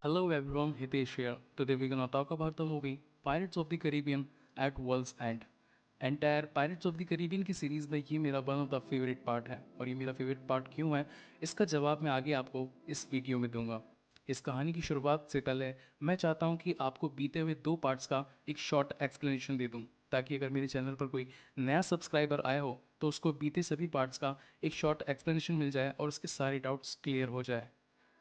Hello everyone, Hitesh here. Today we're gonna talk about the movie Pirates of the Caribbean at World's End. Entire pirates of the Caribbean की series में ये मेरा one of the favourite part है और ये मेरा favourite part क्यों है इसका जवाब मैं आगे आपको इस वीडियो में दूंगा। इस कहानी की शुरुआत से पहले मैं चाहता हूँ कि आपको बीते हुए दो पार्ट्स का एक शॉर्ट एक्सप्लेनेशन दे दूँ ताकि अगर मेरे चैनल पर कोई नया सब्सक्राइबर आया हो तो उसको बीते सभी पार्ट्स का एक शॉर्ट एक्सप्लेनेशन मिल जाए और उसके सारे डाउट्स क्लियर हो जाए।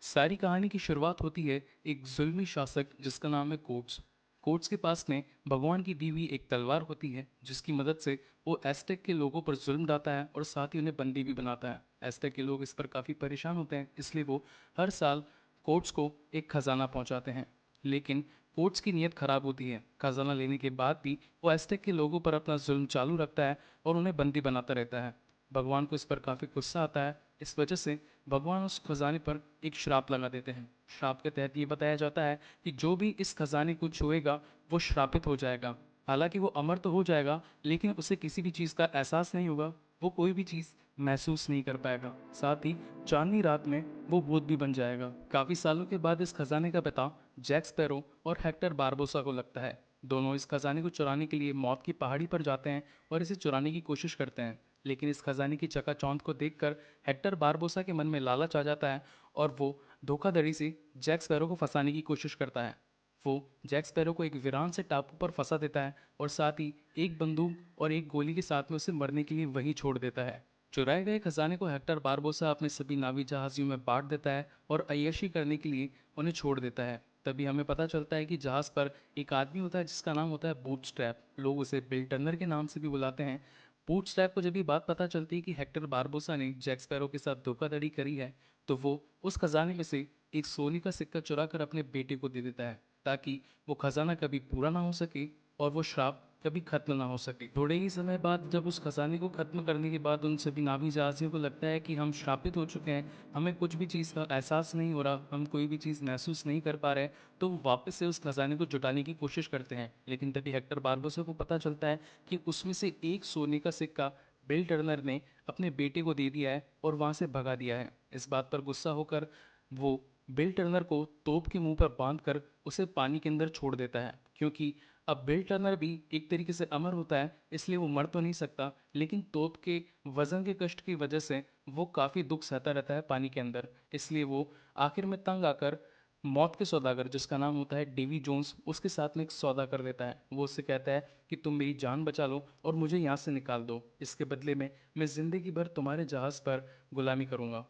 सारी कहानी की शुरुआत होती है एक जुल्मी शासक जिसका नाम है कोट्स। कोट्स के पास में भगवान की दी हुई एक तलवार होती है जिसकी मदद से वो एस्टेक के लोगों पर जुल्म ढाता है और साथ ही उन्हें बंदी भी बनाता है। एस्टेक के लोग इस पर काफ़ी परेशान होते हैं, इसलिए वो हर साल कोट्स को एक खजाना पहुंचाते हैं। लेकिन कोट्स की नीयत खराब होती है। खजाना लेने के बाद भी वो एस्टेक के लोगों पर अपना जुल्म चालू रखता है और उन्हें बंदी बनाता रहता है। भगवान को इस पर काफ़ी गुस्सा आता है। इस वजह से भगवान उस खजाने पर एक श्राप लगा देते हैं। श्राप के तहत ये बताया जाता है कि जो भी इस खजाने को छुएगा वो श्रापित हो जाएगा। हालांकि वो अमर तो हो जाएगा लेकिन उसे किसी भी चीज़ का एहसास नहीं होगा, वो कोई भी चीज़ महसूस नहीं कर पाएगा। साथ ही चांदनी रात में वो भूत भी बन जाएगा। काफ़ी सालों के बाद इस खजाने का पता जैक स्पैरो और हेक्टर बारबोसा को लगता है। दोनों इस खजाने को चुराने के लिए मौत की पहाड़ी पर जाते हैं और इसे चुराने की कोशिश करते हैं। लेकिन इस खजाने की चकाचौंध को देखकर हेक्टर बारबोसा के मन में लालच आ जाता है और वो धोखाधड़ी से जैक स्पैरो को फंसाने की कोशिश करता है। वो जैक स्पैरो को एक वीरान से टापू पर फंसा देता है और साथ ही एक बंदूक और एक गोली के साथ में उसे मरने के लिए वहीं छोड़ देता है। चुराए गए खजाने को हेक्टर बारबोसा अपने सभी नावी जहाजियों में बांट देता है और अय्याशी करने के लिए उन्हें छोड़ देता है। तभी हमें पता चलता है कि जहाज पर एक आदमी होता है जिसका नाम होता है बूटस्ट्रैप। लोग उसे बिल टर्नर के नाम से भी बुलाते हैं। बूटस्ट्रैप को जब ये बात पता चलती है कि हेक्टर बारबोसा ने जैक स्पैरो के साथ धोखाधड़ी करी है तो वो उस खजाने में से एक सोने का सिक्का चुरा कर अपने बेटे को दे देता है ताकि वो खजाना कभी पूरा ना हो सके और वो श्राप कभी खत्म ना हो सके। थोड़े ही समय बाद जब उस खजाने को खत्म करने के बाद उन सभी नावी जहाजियों को लगता है कि हम श्रापित हो चुके हैं, हमें कुछ भी चीज़ का एहसास नहीं हो रहा, हम कोई भी चीज़ महसूस नहीं कर पा रहे, तो वो वापस से उस खजाने को जुटाने की कोशिश करते हैं। लेकिन तभी हेक्टर बारबोसा को पता चलता है कि उसमें से एक सोने का सिक्का बिल टर्नर ने अपने बेटे को दे दिया है और वहाँ से भगा दिया है। इस बात पर गुस्सा होकर वो बिल टर्नर को तोप के मुंह पर बांधकर उसे पानी के अंदर छोड़ देता है, क्योंकि अब बिल टर्नर भी एक तरीके से अमर होता है, इसलिए वो मर तो नहीं सकता लेकिन तोप के वजन के कष्ट की वजह से वो काफ़ी दुख सहता रहता है पानी के अंदर। इसलिए वो आखिर में तंग आकर मौत के सौदागर जिसका नाम होता है डेवी जोन्स उसके साथ में एक सौदा कर देता है। वो उससे कहता है कि तुम मेरी जान बचा लो और मुझे यहाँ से निकाल दो, इसके बदले में मैं ज़िंदगी भर तुम्हारे जहाज़ पर गुलामी करूँगा।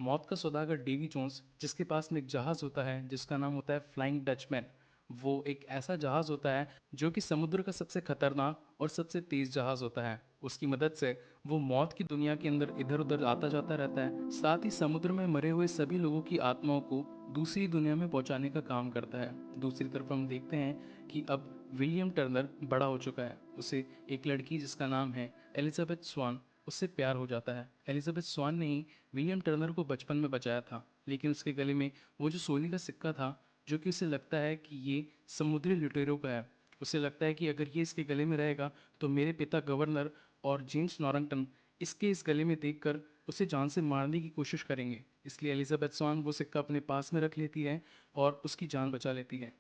मौत का सौदागर डेवी जोन्स जिसके पास में एक जहाज़ होता है जिसका नाम होता है फ्लाइंग डचमैन। वो एक ऐसा जहाज़ होता है जो कि समुद्र का सबसे खतरनाक और सबसे तेज़ जहाज़ होता है। उसकी मदद से वो मौत की दुनिया के अंदर इधर उधर आता जाता रहता है, साथ ही समुद्र में मरे हुए सभी लोगों की आत्माओं को दूसरी दुनिया में पहुंचाने का काम करता है। दूसरी तरफ हम देखते हैं कि अब विलियम टर्नर बड़ा हो चुका है। उसे एक लड़की जिसका नाम है एलिजाबेथ स्वान उससे प्यार हो जाता है। एलिजाबेथ स्वान ने ही विलियम टर्नर को बचपन में बचाया था, लेकिन उसके गले में वो जो सोने का सिक्का था जो कि उसे लगता है कि ये समुद्री लुटेरों का है। उसे लगता है कि अगर ये इसके गले में रहेगा तो मेरे पिता गवर्नर और जेम्स नॉरिंगटन इसके इस गले में देखकर उसे जान से मारने की कोशिश करेंगे। इसलिए एलिजाबेथ स्वान वो सिक्का अपने पास में रख लेती है और उसकी जान बचा लेती है।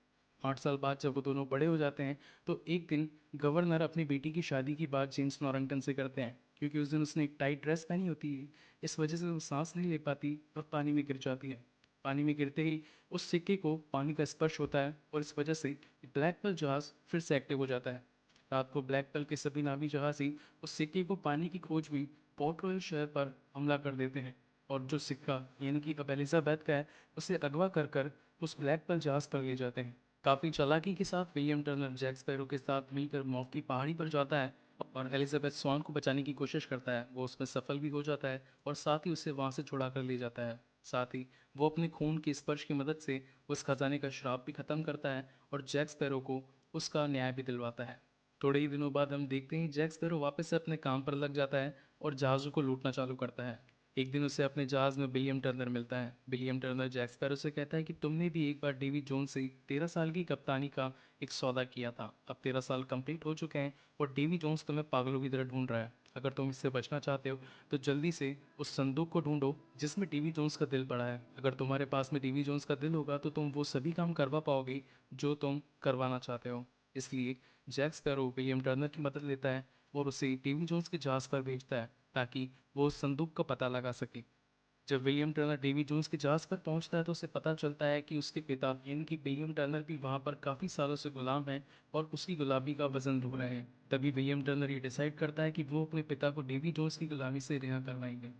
8 साल बाद जब वो दोनों बड़े हो जाते हैं तो एक दिन गवर्नर अपनी बेटी की शादी की बात जेम्स नॉरिंगटन से करते हैं, क्योंकि उस दिन उसने एक टाइट ड्रेस पहनी होती है। इस वजह से वो सांस नहीं ले पाती और पानी में गिर जाती है। पानी में गिरते ही उस सिक्के को पानी का स्पर्श होता है और इस वजह से ब्लैक पर्ल जहाज फिर से एक्टिव हो जाता है। रात को ब्लैक पर्ल के सभी नावी जहाज़ी उस सिक्के को पाने की खोज में पोर्ट रॉयल शहर पर हमला कर देते हैं और जो सिक्का यानी कि अब एलिजाबेथ का है उसे अगवा कर कर उस ब्लैक पर्ल जहाज पर ले जाते हैं। काफ़ी चालाकी के साथ विलियम टर्नर जैक स्पैरो के साथ मिलकर मौत की पहाड़ी पर जाता है और एलिजाबेथ स्वान को बचाने की कोशिश करता है। वो उसमें सफल भी हो जाता है और साथ ही उसे वहाँ से छुड़ा कर ले जाता है। साथ ही वो अपने खून के स्पर्श की मदद से उस खजाने का श्राप भी खत्म करता है और जैक स्पैरो को उसका न्याय भी दिलवाता है। थोड़े ही दिनों बाद हम देखते हैं जैक स्पैरो वापस से अपने काम पर लग जाता है और जहाज़ों को लूटना चालू करता है। एक दिन उसे अपने जहाज़ में विलियम टर्नर मिलता है। विलियम टर्नर जैक स्पैरो से कहता है कि तुमने भी एक बार डेवी जोन्स से 13 साल की कप्तानी का एक सौदा किया था। अब 13 साल कंप्लीट हो चुके हैं और डेवी जोन्स तुम्हें पागलों की तरह ढूंढ रहा है। अगर तुम इससे बचना चाहते हो तो जल्दी से उस संदूक को ढूंढो जिसमें टीवी जोन्स का दिल पड़ा है। अगर तुम्हारे पास में टीवी जोन्स का दिल होगा तो तुम वो सभी काम करवा पाओगे जो तुम करवाना चाहते हो। इसलिए जैक स्पैरो विलियम टर्नर की मदद लेता है और उसे टीवी जोन्स के जहाज पर भेजता है ताकि वो उस संदूक का पता लगा सके। जब विलियम टर्नर डेवी जोन्स के जहाज पर पहुंचता है तो उसे पता चलता है कि उसके पिता यानी कि विलियम टर्नर भी वहां पर काफी सालों से गुलाम हैं और उसकी गुलामी का वजन ढो रहे हैं। तभी विलियम टर्नर ये डिसाइड करता है कि वो अपने पिता को डेवी जोन्स की गुलामी से रिहा करवाएंगे।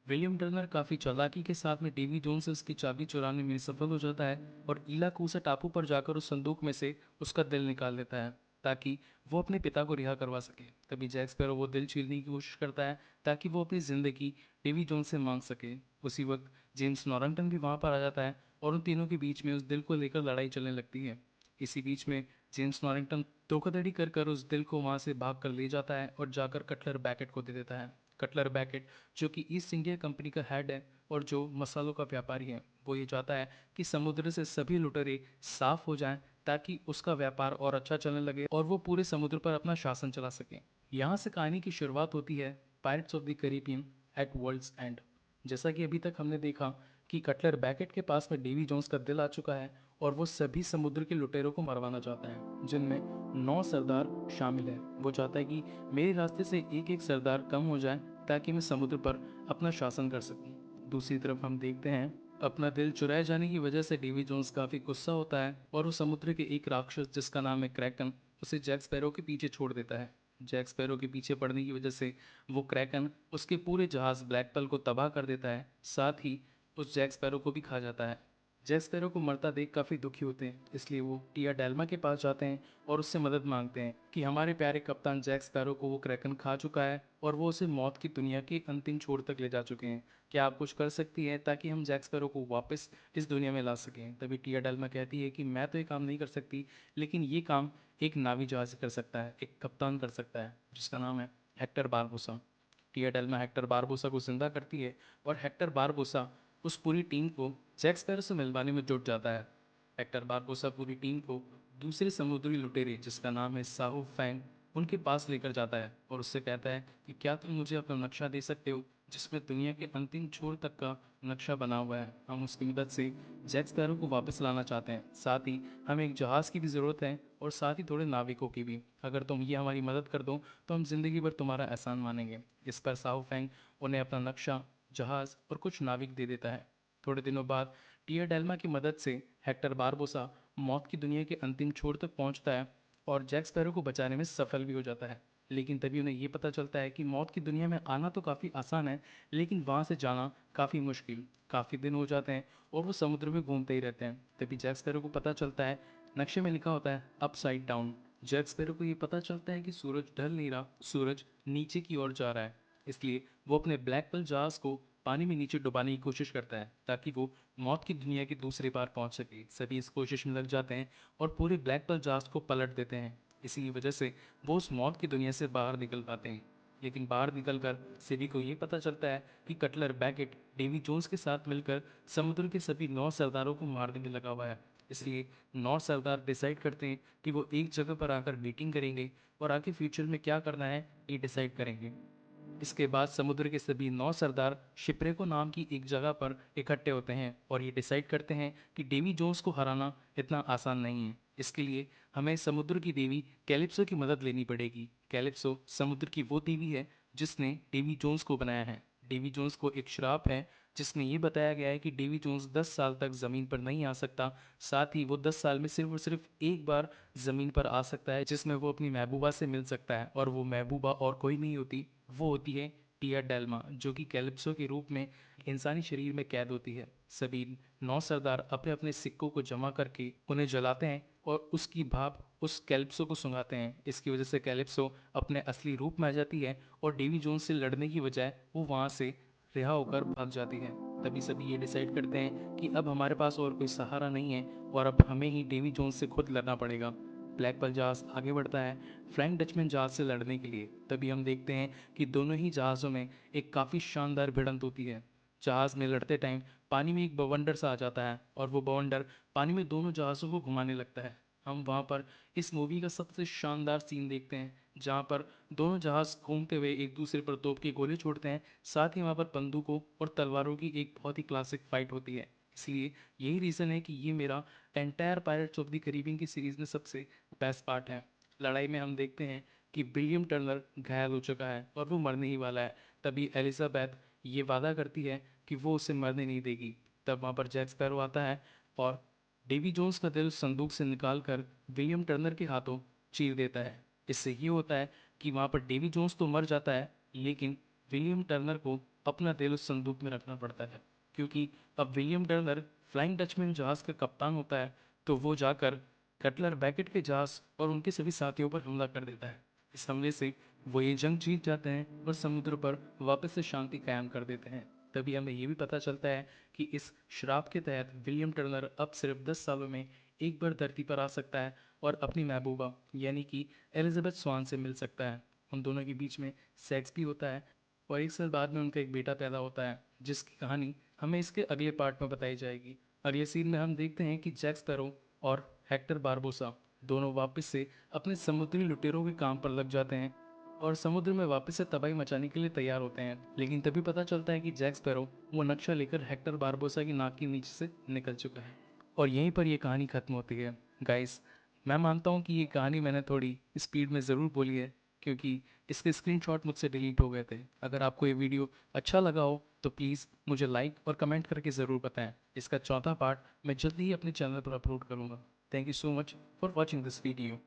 विलियम टर्नर काफी चालाकी के साथ में डेवी जोन्स से उसकी चाबी चुराने में सफल हो जाता है और इला कूसा टापू पर जाकर उस संदूक में से उसका दिल निकाल लेता है ताकि वो अपने पिता को रिहा करवा सके। तभी जैक स्पैरो वो दिल छीनने की कोशिश करता है ताकि वो अपनी जिंदगी डेवी जोन्स से मांग सके। उसी वक्त जेम्स नॉरंगटन भी वहां पर आ जाता है और उन तीनों के बीच में उस दिल को लेकर लड़ाई चलने लगती है। इसी बीच में जेम्स नॉरिंगटन धोखाधड़ी कर कर उस दिल को वहां से भाग कर ले जाता है और जाकर कटलर बैकेट को दे देता है। कटलर बैकेट जो कि ईस्ट इंडिया कंपनी का हेड है और जो मसालों का व्यापारी है, वो ये चाहता है कि समुद्र से सभी लुटेरे साफ हो जाएं ताकि उसका व्यापार और अच्छा चलने लगे और वो पूरे समुद्र पर अपना शासन चला सके। यहाँ से कहानी की शुरुआत होती है Pirates of the Caribbean at World's End. जैसा कि अभी तक हमने देखा कि कटलर बैकेट के पास में डेवी जोन्स का दिल आ चुका है और वो सभी समुद्र के लुटेरों को मरवाना चाहता है जिनमें 9 सरदार शामिल है। वो चाहता है कि मेरे रास्ते से एक एक सरदार कम हो जाए ताकि मैं समुद्र पर अपना शासन कर सकूं। दूसरी तरफ हम देखते हैं अपना दिल चुराए जाने की वजह से डेवी जोन्स काफी गुस्सा होता है और वो समुद्र के एक राक्षस जिसका नाम है क्रैकन उसे जैक स्पैरो के पीछे छोड़ देता है। जैक स्पैरो के पीछे पड़ने की वजह से वो क्रैकन उसके पूरे जहाज ब्लैक पर्ल को तबाह कर देता है, साथ ही उस जैक स्पैरो को भी खा जाता है। जैक स्पैरो को मरता देख काफ़ी दुखी होते हैं, इसलिए वो टिया डेल्मा के पास जाते हैं और उससे मदद मांगते हैं कि हमारे प्यारे कप्तान जैक स्पैरो को वो क्रैकन खा चुका है और वो उसे मौत की दुनिया के अंतिम छोर तक ले जा चुके हैं। क्या आप कुछ कर सकती हैं ताकि हम जैक स्पैरो को वापस इस दुनिया में ला सकें? तभी टिया डेल्मा कहती है कि मैं तो ये काम नहीं कर सकती, लेकिन ये काम एक नावी जहाज कर सकता है, एक कप्तान कर सकता है जिसका नाम है हेक्टर बारबोसा। टिया डेल्मा हेक्टर बारबोसा को जिंदा करती है और हेक्टर बारबोसा उस पूरी टीम को जैक स्पैरो से मिलवाने में जुट जाता है। हेक्टर बारबोसा पूरी टीम को दूसरे समुद्री लुटेरे जिसका नाम है साहू फैंग उनके पास लेकर जाता है और उससे कहता है कि क्या तुम मुझे अपना नक्शा दे सकते हो जिसमें दुनिया के अंतिम छोर तक का नक्शा बना हुआ है। हम उसकी मदद से जैक स्पैरो को वापस लाना चाहते हैं, साथ ही हमें एक जहाज़ की भी ज़रूरत है और साथ ही थोड़े नाविकों की भी। अगर तुम ये हमारी मदद कर दो तो हम जिंदगी भर तुम्हारा एहसान मानेंगे। इस पर साहू फैंग उन्हें अपना नक्शा, जहाज और कुछ नाविक दे देता है। थोड़े दिनों बाद टिया डेल्मा की मदद से हेक्टर बारबोसा मौत की दुनिया के अंतिम छोर तक पहुंचता है और जैक स्पैरो को बचाने में सफल भी हो जाता है। लेकिन तभी उन्हें ये पता चलता है कि मौत की दुनिया में आना तो काफ़ी आसान है, लेकिन वहाँ से जाना काफ़ी मुश्किल। काफ़ी दिन हो जाते हैं और वो समुद्र में घूमते ही रहते हैं। तभी जैक स्पैरो को पता चलता है नक्शे में लिखा होता है अपसाइड डाउन। जैक स्पैरो को ये पता चलता है कि सूरज ढल नहीं रहा, सूरज नीचे की ओर जा रहा है। इसलिए वो अपने ब्लैक पर्ल जहाज को पानी में नीचे डुबाने की कोशिश करता है ताकि वो मौत की दुनिया के दूसरे पार पहुंच सके। सभी इस कोशिश में लग जाते हैं और पूरे ब्लैक पर्ल जहाज को पलट देते हैं। इसी वजह से वो उस मौत की दुनिया से बाहर निकल पाते हैं। लेकिन बाहर निकलकर सभी को ये पता चलता है कि कटलर बैकेट डेवी जोन्स के साथ मिलकर समुद्र के सभी 9 सरदारों को मारने में लगा हुआ है। इसलिए 9 सरदार डिसाइड करते हैं कि वो एक जगह पर आकर मीटिंग करेंगे और आगे फ्यूचर में क्या करना है ये डिसाइड करेंगे। इसके बाद समुद्र के सभी 9 सरदार शिप्रेको नाम की एक जगह पर इकट्ठे होते हैं और ये डिसाइड करते हैं कि डेवी जोन्स को हराना इतना आसान नहीं है। इसके लिए हमें समुद्र की देवी कैलिप्सो की मदद लेनी पड़ेगी। कैलिप्सो समुद्र की वो देवी है जिसने डेवी जोन्स को बनाया है। डेवी जोन्स को एक श्राप है जिसमें ये बताया गया है कि डेवी जोन्स 10 साल तक ज़मीन पर नहीं आ सकता, साथ ही वो 10 साल में सिर्फ और सिर्फ एक बार ज़मीन पर आ सकता है जिसमें वो अपनी महबूबा से मिल सकता है और वो महबूबा और कोई नहीं होती, वो होती है टिया डेल्मा जो कि कैलिप्सो के रूप में इंसानी शरीर में कैद होती है। सभी 9 सरदार अपने अपने सिक्कों को जमा करके उन्हें जलाते हैं और उसकी भाप उस कैलिप्सो को सुंघाते हैं। इसकी वजह से कैलिप्सो अपने असली रूप में आ जाती है और डेवी जोन्स से लड़ने की बजाय वो वहाँ से रिहा होकर भाग जाती है। तभी सभी ये डिसाइड करते हैं कि अब हमारे पास और कोई सहारा नहीं है और अब हमें ही डेवी जोन्स से खुद लड़ना पड़ेगा। ब्लैक पर्ल जहाज आगे बढ़ता है फ्रैंक डचमैन जहाज से लड़ने के लिए। तभी हम देखते हैं कि दोनों ही जहाज़ों में एक काफ़ी शानदार भिड़ंत होती है। जहाज़ में लड़ते टाइम पानी में एक बवंडर सा आ जाता है और वो बवंडर पानी में दोनों जहाज़ों को घुमाने लगता है। हम वहाँ पर इस मूवी का सबसे शानदार सीन देखते हैं जहाँ पर दोनों जहाज़ घूमते हुए एक दूसरे पर तोप के गोले छोड़ते हैं। साथ ही वहाँ पर बंदूकों और तलवारों की एक बहुत ही क्लासिक फाइट होती है। इसलिए यही रीज़न है कि ये मेरा entire pirates of the Caribbean की सीरीज़ में सबसे बेस्ट पार्ट है। लड़ाई में हम देखते हैं कि विलियम टर्नर घायल हो चुका है और वो मरने ही वाला है। तभी एलिजाबेथ ये वादा करती है कि वो उसे मरने नहीं देगी। तब वहाँ पर जैक स्पैरो आता है और डेवी जोन्स का दिल संदूक से निकालकर विलियम टर्नर के हाथों चीर देता है। इससे ये होता है कि वहाँ पर डेवी जोन्स तो मर जाता है, लेकिन विलियम टर्नर को अपना दिल उस संदूक में रखना पड़ता है, क्योंकि अब विलियम टर्नर फ्लाइंग डचमैन जहाज़ का कप्तान होता है। तो वो जाकर कटलर बैकेट के जहाज़ और उनके सभी साथियों पर हमला कर देता है। इस हमले से वो ये जंग जीत जाते हैं और समुद्र पर वापस से शांति कायम कर देते हैं। तभी हमें ये भी पता चलता है कि इस श्राप के तहत विलियम टर्नर अब सिर्फ 10 सालों में एक बार धरती पर आ सकता है और अपनी महबूबा यानी कि एलिजाबेथ स्वान से मिल सकता है। उन दोनों के बीच में सेक्स भी होता है और एक साल बाद में उनका एक बेटा पैदा होता है, जिसकी कहानी हमें इसके अगले पार्ट में बताई जाएगी। अगले सीन में हम देखते हैं कि जैक स्पैरो और हेक्टर बारबोसा दोनों वापस से अपने समुद्री लुटेरों के काम पर लग जाते हैं और समुद्र में वापस से तबाही मचाने के लिए तैयार होते हैं। लेकिन तभी पता चलता है कि जैक स्पैरो वो नक्शा लेकर हेक्टर बारबोसा की नाक के नीचे से निकल चुका है और यहीं पर ये कहानी खत्म होती है। गाइस, मैं मानता हूँ कि ये कहानी मैंने थोड़ी स्पीड में ज़रूर बोली है, क्योंकि इसके स्क्रीनशॉट मुझसे डिलीट हो गए थे। अगर आपको ये वीडियो अच्छा लगा हो तो प्लीज़ मुझे लाइक और कमेंट करके ज़रूर बताएं। इसका चौथा पार्ट मैं जल्दी ही अपने चैनल पर अपलोड करूँगा। Thank you so much for watching this video.